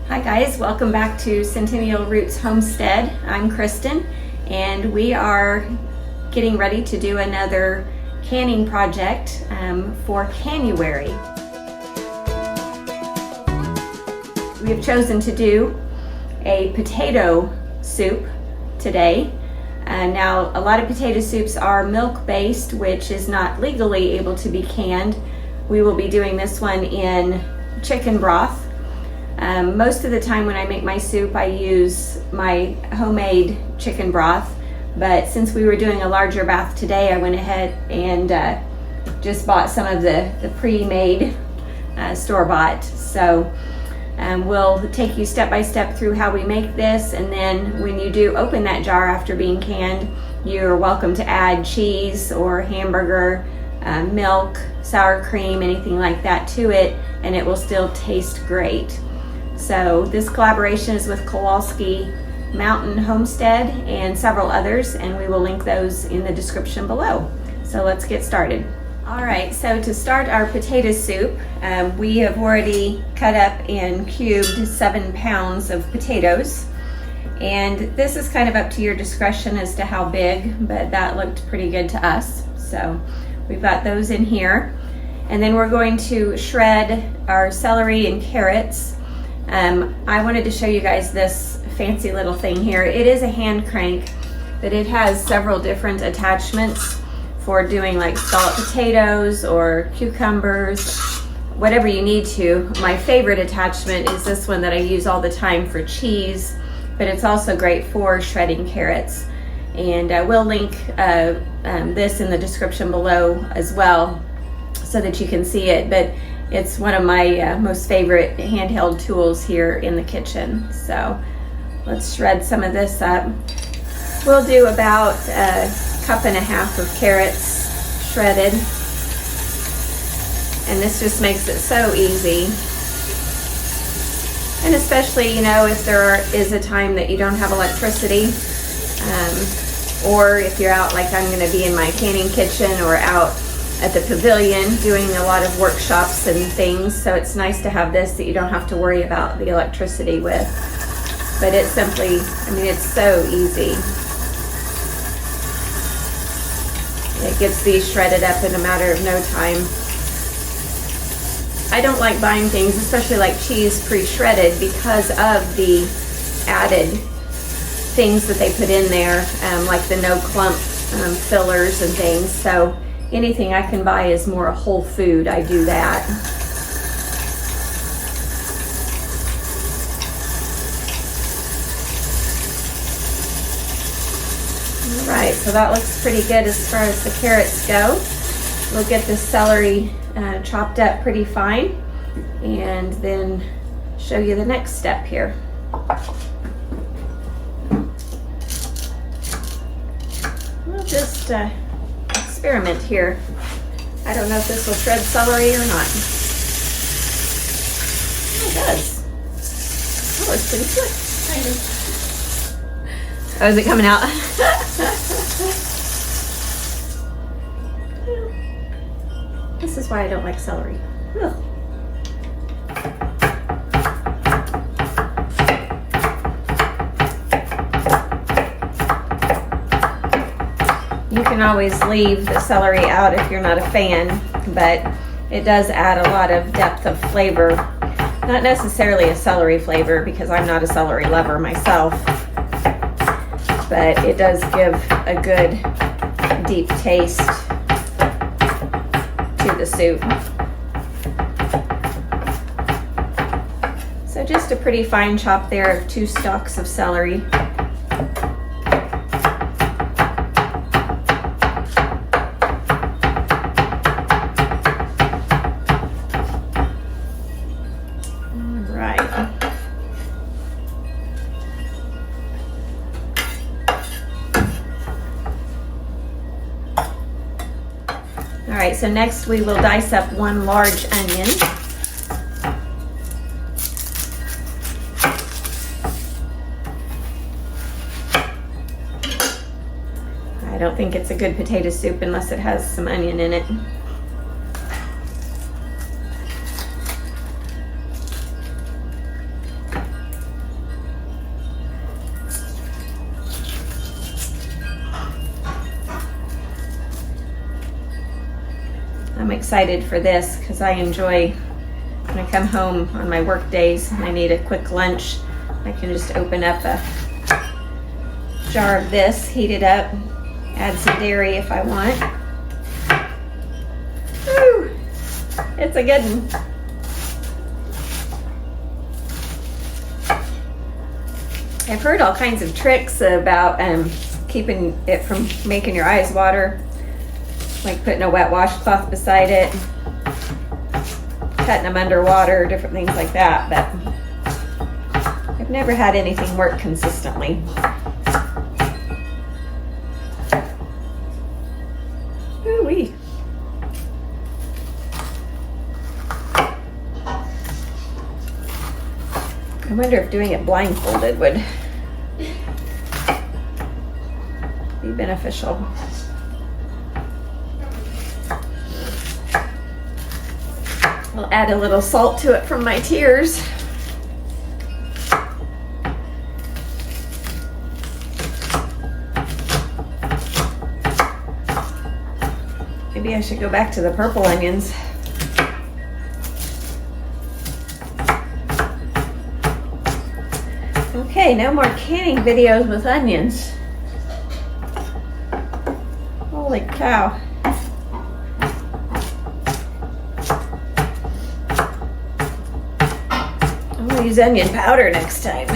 Hi guys, welcome back to Centennial Roots Homestead. I'm Kristin, and we are getting ready to do another canning project for CANUARY. We have chosen to do a potato soup today. Now, a lot of potato soups are milk-based, which is not legally able to be canned. We will be doing this one in chicken broth. Most of the time when I make my soup, I use my homemade chicken broth, but since we were doing a larger bath today, I went ahead and just bought some of the pre-made store-bought. So we'll take you step by step through how we make this, and then when you do open that jar after being canned, you're welcome to add cheese or hamburger, milk, sour cream, anything like that to it, and it will still taste great. So this collaboration is with Kowalski Mountain Homestead and several others, and we will link those in the description below. So let's get started. All right, so to start our potato soup, we have already cut up and cubed 7 pounds of potatoes. And this is kind of up to your discretion as to how big, but that looked pretty good to us. So we've got those in here. And then we're going to shred our celery and carrots. I wanted to show you guys this fancy little thing here. It is a hand crank, but it has several different attachments for doing like scalloped potatoes or cucumbers, whatever you need to. My favorite attachment is this one that I use all the time for cheese, but it's also great for shredding carrots. And we'll link this in the description below as well so that you can see it. But it's one of my most favorite handheld tools here in the kitchen. So let's shred some of this up. We'll do about a cup and a half of carrots shredded. And this just makes it so easy. And especially, you know, if there is a time that you don't have electricity, or if you're out, like I'm going to be in my canning kitchen or out at the pavilion doing a lot of workshops and things, so it's nice to have this that you don't have to worry about the electricity with. But it's simply, I mean, it's so easy. It gets these shredded up in a matter of no time. I don't like buying things, especially like cheese pre-shredded, because of the added things that they put in there, like the no clump fillers and things. So anything I can buy is more a whole food, I do that. All right, so that looks pretty good as far as the carrots go. We'll get the celery chopped up pretty fine, and then show you the next step here. We'll just experiment here. I don't know if this will shred celery or not. Oh, it does. Oh, it's pretty slick. Oh, is it coming out? This is why I don't like celery. Ugh. You can always leave the celery out if you're not a fan, but it does add a lot of depth of flavor. Not necessarily a celery flavor, because I'm not a celery lover myself, but it does give a good deep taste to the soup. So just a pretty fine chop there of 2 stalks of celery. All right, so next we will dice up 1 large onion. I don't think it's a good potato soup unless it has some onion in it. excited for this because I enjoy when I come home on my work days and I need a quick lunch. I can just open up a jar of this, heat it up, add some dairy if I want. Woo! It's a good one. I've heard all kinds of tricks about keeping it from making your eyes water, like putting a wet washcloth beside it, cutting them underwater, different things like that, but I've never had anything work consistently. Ooh-wee. I wonder if doing it blindfolded would be beneficial. I'll add a little salt to it from my tears. Maybe I should go back to the purple onions. Okay, no more canning videos with onions. Holy cow. I'm gonna use onion powder next time.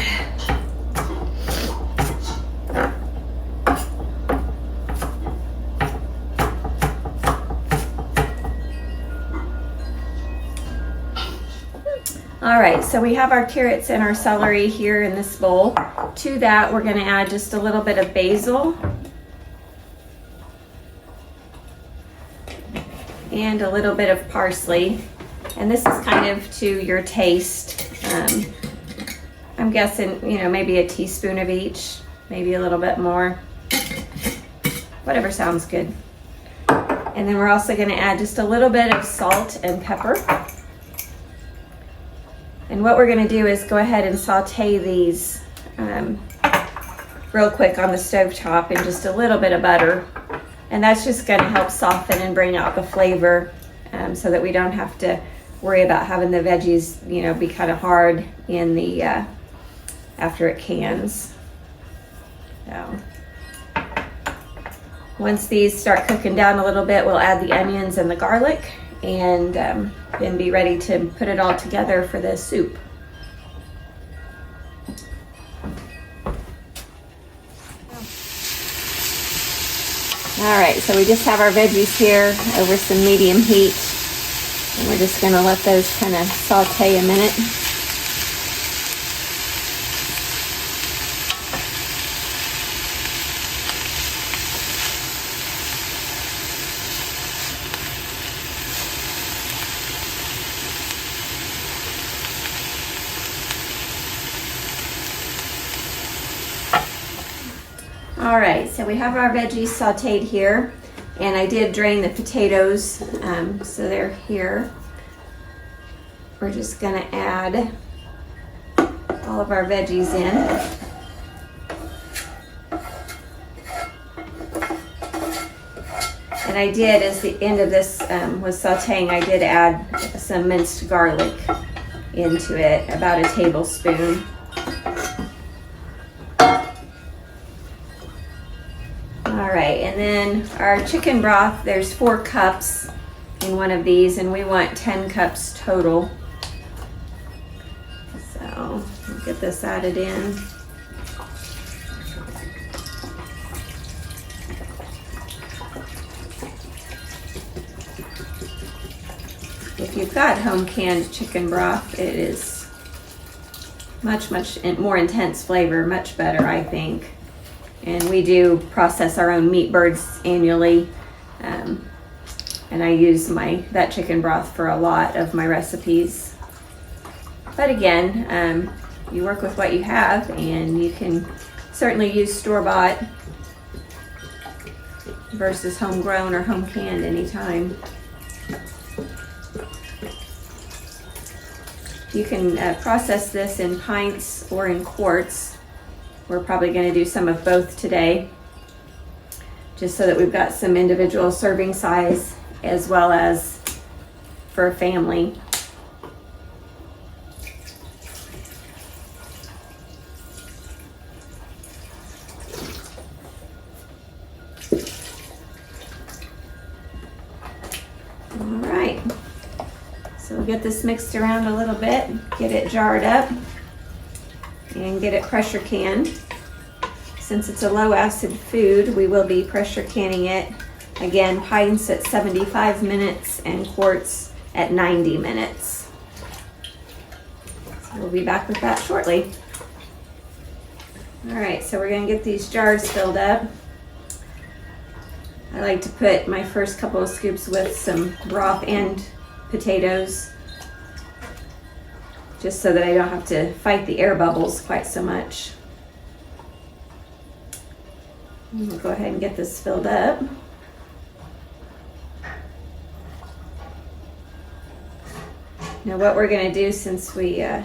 All right, so we have our carrots and our celery here in this bowl. To that, we're gonna add just a little bit of basil and a little bit of parsley. And this is kind of to your taste. I'm guessing, maybe a teaspoon of each, maybe a little bit more. Whatever sounds good. And then we're also gonna add just a little bit of salt and pepper. And what we're going to do is go ahead and saute these real quick on the stovetop in just a little bit of butter. And that's just going to help soften and bring out the flavor so that we don't have to worry about having the veggies, be kind of hard in the after it cans. So once these start cooking down a little bit, we'll add the onions and the garlic, and then be ready to put it all together for the soup. All right, so we just have our veggies here over some medium heat, and we're just gonna let those kind of saute a minute. All right, so we have our veggies sauteed here, and I did drain the potatoes, so they're here. We're just gonna add all of our veggies in. And I did, as the end of this was sauteing, I did add some minced garlic into it, about a tablespoon. All right, and then our chicken broth, there's 4 cups in one of these, and we want 10 cups total. So we'll get this added in. If you've got home canned chicken broth, it is much more intense flavor, much better, I think. And we do process our own meat birds annually, and I use that chicken broth for a lot of my recipes. But again, you work with what you have, and you can certainly use store-bought versus homegrown or home canned anytime. You can process this in pints or in quarts. We're probably going to do some of both today, just so that we've got some individual serving size, as well as for a family. All right, so we'll get this mixed around a little bit, get it jarred up, and get it pressure canned. Since it's a low acid food, we will be pressure canning it. Again, pints at 75 minutes and quarts at 90 minutes. So we'll be back with that shortly. All right, so we're gonna get these jars filled up. I like to put my first couple of scoops with some broth and potatoes, just so that I don't have to fight the air bubbles quite so much. We'll go ahead and get this filled up. Now what we're gonna do, since we are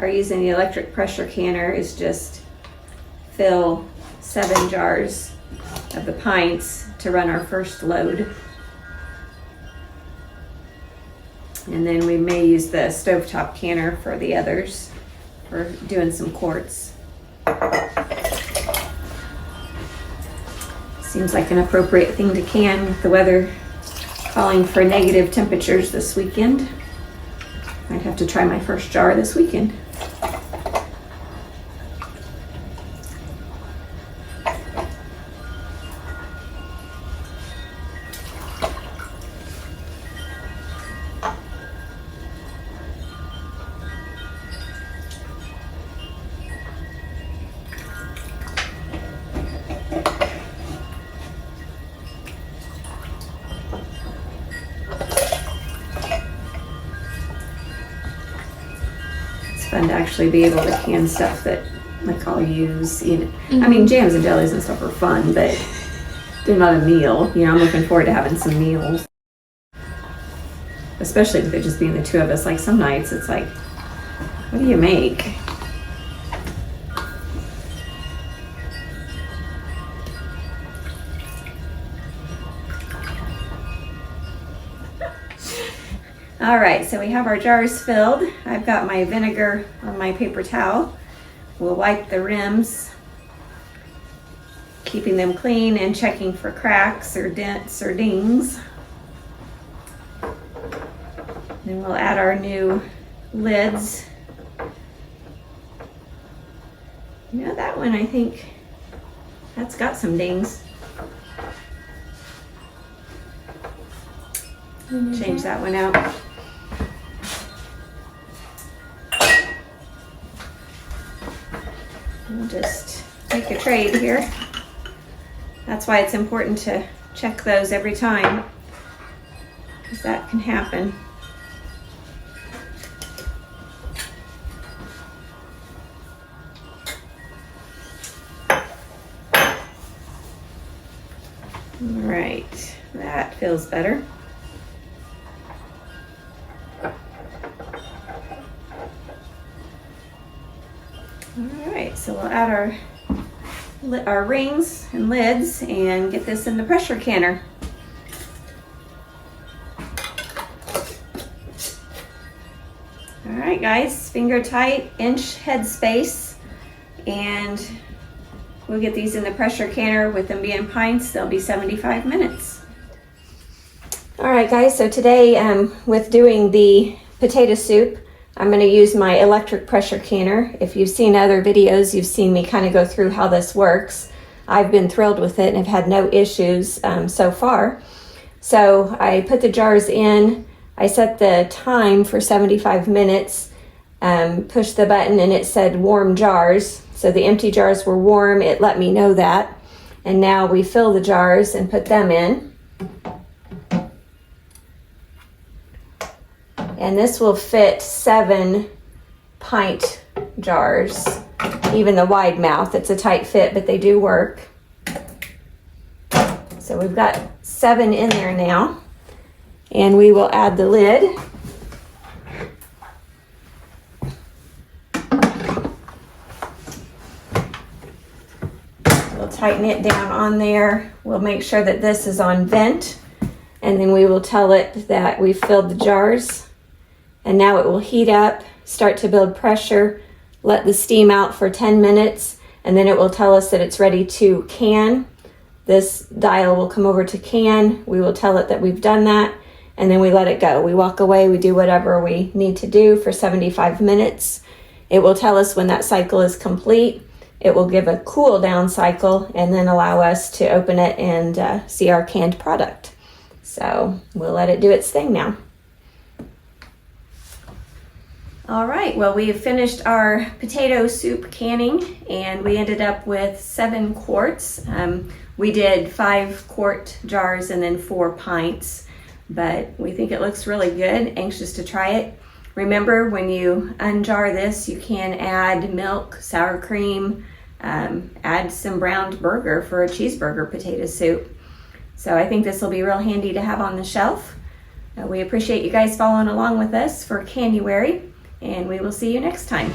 using the electric pressure canner, is just fill 7 jars of the pints to run our first load. And then we may use the stovetop canner for the others, for doing some quarts. Seems like an appropriate thing to can with the weather calling for negative temperatures this weekend. I'd have to try my first jar this weekend. Fun to actually be able to can stuff that like I'll use. You know, I mean, jams and jellies and stuff are fun, but they're not a meal. You know, I'm looking forward to having some meals, especially with it just being the two of us. Like some nights, it's like, what do you make? All right, so we have our jars filled. I've got my vinegar on my paper towel. We'll wipe the rims, keeping them clean and checking for cracks or dents or dings. Then we'll add our new lids. You know, that one, I think that's got some dings. Change that one out. We'll just take a trade here. That's why it's important to check those every time, because that can happen. All right, that feels better. So we'll add our rings and lids and get this in the pressure canner. All right, guys, finger tight, inch head space, and we'll get these in the pressure canner. With them being pints, they'll be 75 minutes. All right, guys, so today with doing the potato soup, I'm going to use my electric pressure canner. If you've seen other videos, you've seen me kind of go through how this works. I've been thrilled with it and have had no issues so far. So I put the jars in. I set the time for 75 minutes, pushed the button, and it said warm jars. So the empty jars were warm. It let me know that. And now we fill the jars and put them in. And this will fit 7 pint jars, even the wide mouth. It's a tight fit, but they do work. So we've got 7 in there now, and we will add the lid. We'll tighten it down on there. We'll make sure that this is on vent and then we will tell it that we've filled the jars, and now it will heat up, start to build pressure, let the steam out for 10 minutes, and then it will tell us that it's ready to can. This dial will come over to can. We will tell it that we've done that, and then we let it go. We walk away, we do whatever we need to do for 75 minutes. It will tell us when that cycle is complete. It will give a cool down cycle and then allow us to open it and see our canned product. So we'll let it do its thing now. All right, well, we have finished our potato soup canning, and we ended up with 7 quarts. We did 5-quart jars and then 4 pints, but we think it looks really good. Anxious to try it. Remember, when you unjar this, you can add milk, sour cream, add some browned burger for a cheeseburger potato soup. So I think this will be real handy to have on the shelf. We appreciate you guys following along with us for CANUARY, and we will see you next time.